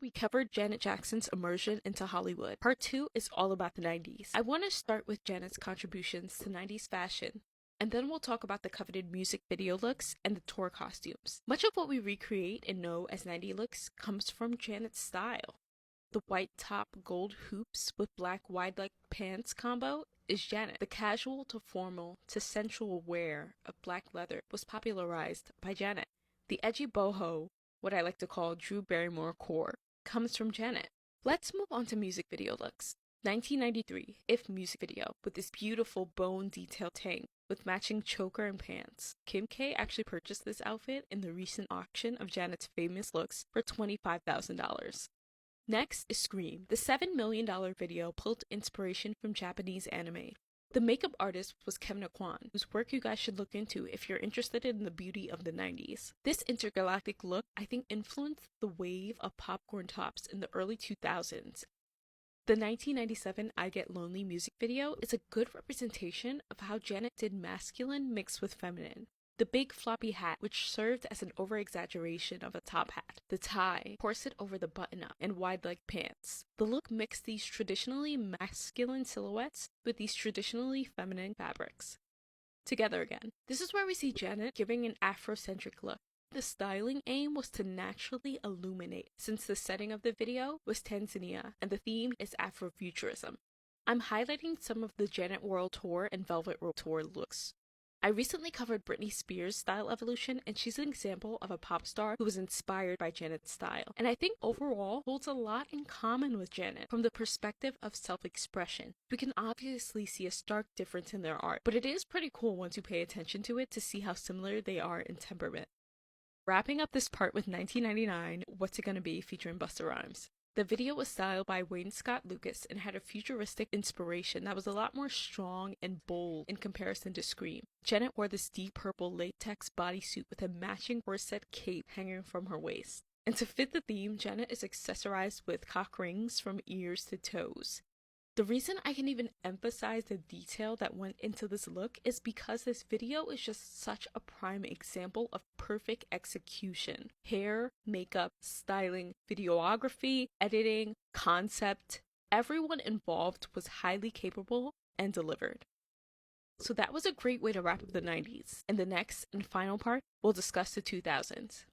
we covered Janet Jackson's immersion into Hollywood. Part 2 is all about the 90s. I want to start with Janet's contributions to 90s fashion, and then we'll talk about the coveted music video looks and the tour costumes. Much of what we recreate and know as 90s looks comes from Janet's style. The white top gold hoops with black wide-leg pants combo is Janet. The casual to formal to sensual wear of black leather was popularized by Janet. The edgy boho, what I like to call Drew Barrymore core, comes from Janet. Let's move on to music video looks. 1993, If music video, with this beautiful bone detail tank with matching choker and pants. Kim K actually purchased this outfit in the recent auction of Janet's famous looks for $25,000. Next is Scream. The $7 million video pulled inspiration from Japanese anime. The makeup artist was Kevin Kwan, whose work you guys should look into if you're interested in the beauty of the 90s. This intergalactic look, I think, influenced the wave of popcorn tops in the early 2000s. The 1997 I Get Lonely music video is a good representation of how Janet did masculine mixed with feminine. The big floppy hat, which served as an over-exaggeration of a top hat, the tie, corset over the button-up, and wide-leg pants. The look mixed these traditionally masculine silhouettes with these traditionally feminine fabrics together again. This is where we see Janet giving an Afrocentric look. The styling aim was to naturally illuminate, since the setting of the video was Tanzania, and the theme is Afrofuturism. I'm highlighting some of the Janet World Tour and Velvet Rope Tour looks. I recently covered Britney Spears' style evolution, and she's an example of a pop star who was inspired by Janet's style, and I think overall holds a lot in common with Janet from the perspective of self-expression. We can obviously see a stark difference in their art, but it is pretty cool once you pay attention to it to see how similar they are in temperament. Wrapping up this part with 1999, What's It Gonna Be featuring Busta Rhymes. The video was styled by Wayne Scott Lucas and had a futuristic inspiration that was a lot more strong and bold in comparison to Scream. Janet wore this deep purple latex bodysuit with a matching corset cape hanging from her waist. And to fit the theme, Janet is accessorized with cock rings from ears to toes. The reason I can even emphasize the detail that went into this look is because this video is just such a prime example of perfect execution. Hair, makeup, styling, videography, editing, concept, everyone involved was highly capable and delivered. So that was a great way to wrap up the 90s. In the next and final part, we'll discuss the 2000s.